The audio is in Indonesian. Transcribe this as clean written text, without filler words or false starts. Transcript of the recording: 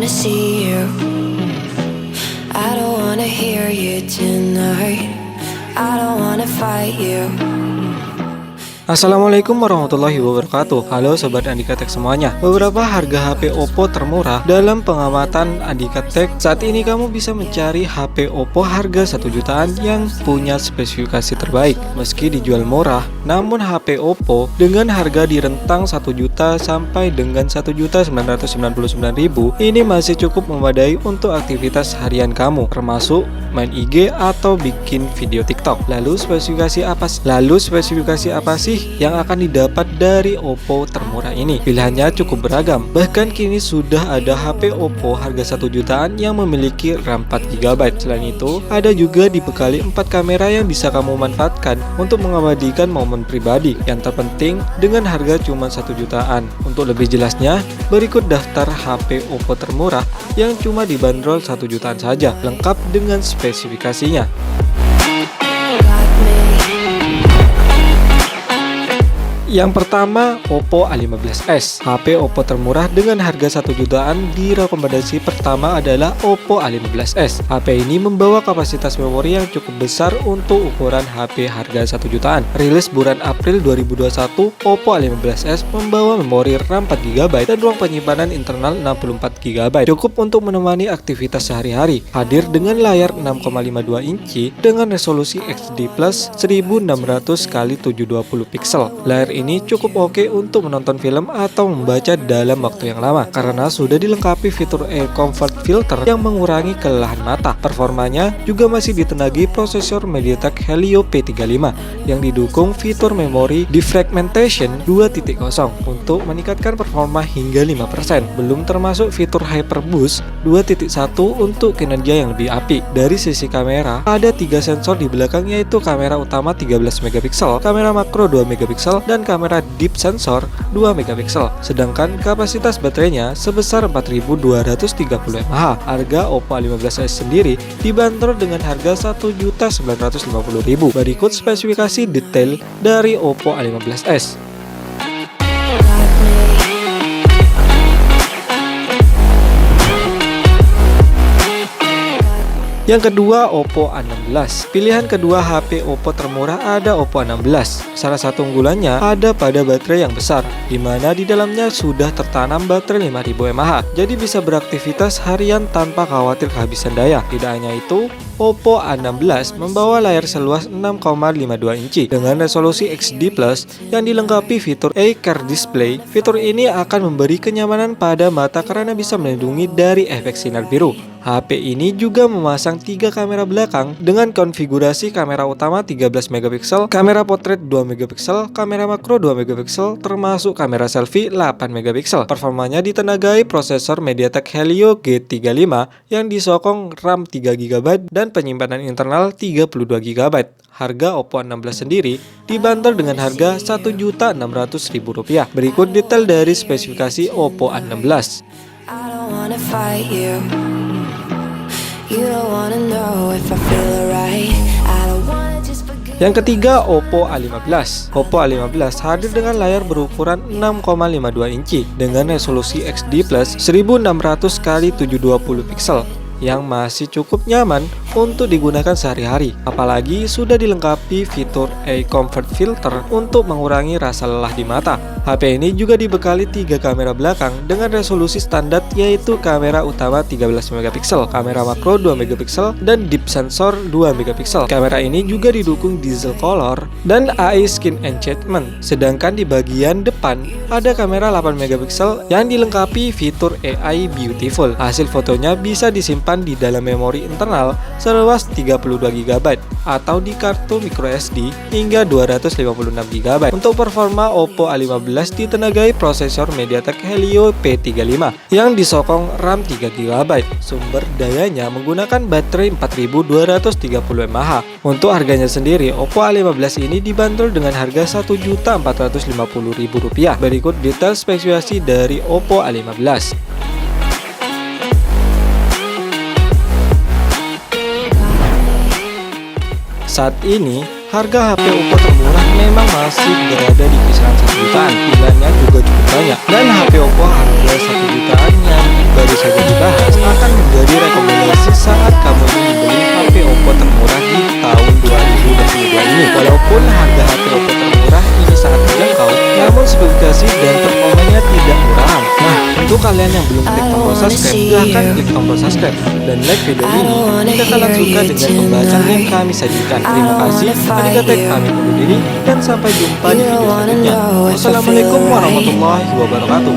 wanna see you. I don't wanna hear you tonight. I don't wanna fight you. Assalamualaikum warahmatullahi wabarakatuh. Halo Sobat Andika Tech semuanya. Beberapa harga HP Oppo termurah dalam pengamatan Andika Tech. Saat ini kamu bisa mencari HP Oppo harga 1 jutaan yang punya spesifikasi terbaik. Meski dijual murah, namun HP Oppo dengan harga di rentang 1 juta sampai dengan 1.999.000 ini masih cukup memadai untuk aktivitas harian kamu, termasuk main IG atau bikin video TikTok. Lalu spesifikasi apa sih yang akan didapat dari Oppo termurah ini? Pilihannya cukup beragam. Bahkan kini sudah ada HP Oppo harga 1 jutaan yang memiliki RAM 4GB. Selain itu, ada juga dibekali 4 kamera yang bisa kamu manfaatkan untuk mengabadikan momen pribadi. Yang terpenting dengan harga cuma 1 jutaan. Untuk lebih jelasnya, berikut daftar HP Oppo termurah yang cuma dibanderol 1 jutaan saja, lengkap dengan spesifikasinya. Yang pertama, Oppo A15s. HP Oppo termurah dengan harga 1 jutaan. Direkomendasi pertama adalah Oppo A15s. HP ini membawa kapasitas memori yang cukup besar untuk ukuran HP harga 1 jutaan. Rilis bulan April 2021, Oppo A15s membawa memori RAM 4GB dan ruang penyimpanan internal 64GB. Cukup untuk menemani aktivitas sehari-hari. Hadir dengan layar 6,52 inci dengan resolusi XD Plus 1600x720 pixel. Layar ini cukup oke untuk menonton film atau membaca dalam waktu yang lama karena sudah dilengkapi fitur Air Comfort Filter yang mengurangi kelelahan mata. Performanya juga masih ditenagai prosesor MediaTek Helio P35 yang didukung fitur memori defragmentation 2.0 untuk meningkatkan performa hingga 5%. Belum termasuk fitur Hyperboost 2.1 untuk kinerja yang lebih apik. Dari sisi kamera, ada 3 sensor di belakang, yaitu kamera utama 13 megapiksel, kamera makro 2 megapiksel, dan kamera deep sensor 2 megapiksel. Sedangkan kapasitas baterainya sebesar 4230 mAh. Harga Oppo A15s sendiri dibanderol dengan harga 1.950.000. Berikut spesifikasi detail dari Oppo A15s. Yang kedua, Oppo A16. Pilihan kedua HP Oppo termurah ada Oppo A16. Salah satu unggulannya ada pada baterai yang besar, di mana di dalamnya sudah tertanam baterai 5000 mAh. Jadi bisa beraktivitas harian tanpa khawatir kehabisan daya. Tidak hanya itu, Oppo A16 membawa layar seluas 6,52 inci dengan resolusi XD Plus yang dilengkapi fitur A-Care Display. Fitur ini akan memberi kenyamanan pada mata karena bisa melindungi dari efek sinar biru. HP ini juga memasang 3 kamera belakang dengan konfigurasi kamera utama 13 megapiksel, kamera potret 2 megapiksel, kamera makro 2 megapiksel, termasuk kamera selfie 8 megapiksel. Performanya ditenagai prosesor MediaTek Helio G35 yang disokong RAM 3GB dan penyimpanan internal 32GB. Harga Oppo A16 sendiri dibanderol dengan harga Rp1.600.000. Berikut detail dari spesifikasi Oppo A16. Yang ketiga, Oppo A15. Oppo A15 hadir dengan layar berukuran 6,52 inci dengan resolusi XD Plus 1600x720 pixel yang masih cukup nyaman untuk digunakan sehari-hari. Apalagi sudah dilengkapi fitur Eye Comfort Filter untuk mengurangi rasa lelah di mata. HP ini juga dibekali 3 kamera belakang dengan resolusi standar, yaitu kamera utama 13 megapiksel, kamera makro 2 megapiksel, dan deep sensor 2 megapiksel. Kamera ini juga didukung diesel color dan AI Skin Enchantment. Sedangkan di bagian depan ada kamera 8 megapiksel yang dilengkapi fitur AI Beautiful. Hasil fotonya bisa disimpan di dalam memori internal seluas 32GB atau di kartu microSD hingga 256GB. Untuk performa, Oppo A15 ditenagai prosesor MediaTek Helio P35 yang disokong RAM 3GB. Sumber dayanya menggunakan baterai 4230 mAh. Untuk harganya sendiri, Oppo A15 ini dibanderol dengan harga Rp1.450.000. Berikut detail spesifikasi dari Oppo A15. Saat ini, harga HP Oppo termurah memang masih berada di kisaran 1 jutaan. Pilihannya juga cukup banyak. Dan HP Oppo harga 1 jutaan yang baru saja dibahas akan menjadi rekomendasi saat kamu ingin membeli HP Oppo termurah di tahun 2022 ini. Walaupun harga HP Oppo termurah ini sangat terjangkau, namun spesifikasi dan performanya tidak murahan. Nah, untuk kalian yang belum klik tombol subscribe, silahkan klik tombol subscribe dan like video ini jika kalian suka dengan pembahasan yang kami sajikan. Terima kasih, arigatou, kami undur diri dan sampai jumpa di video selanjutnya. Wassalamualaikum warahmatullahi wabarakatuh.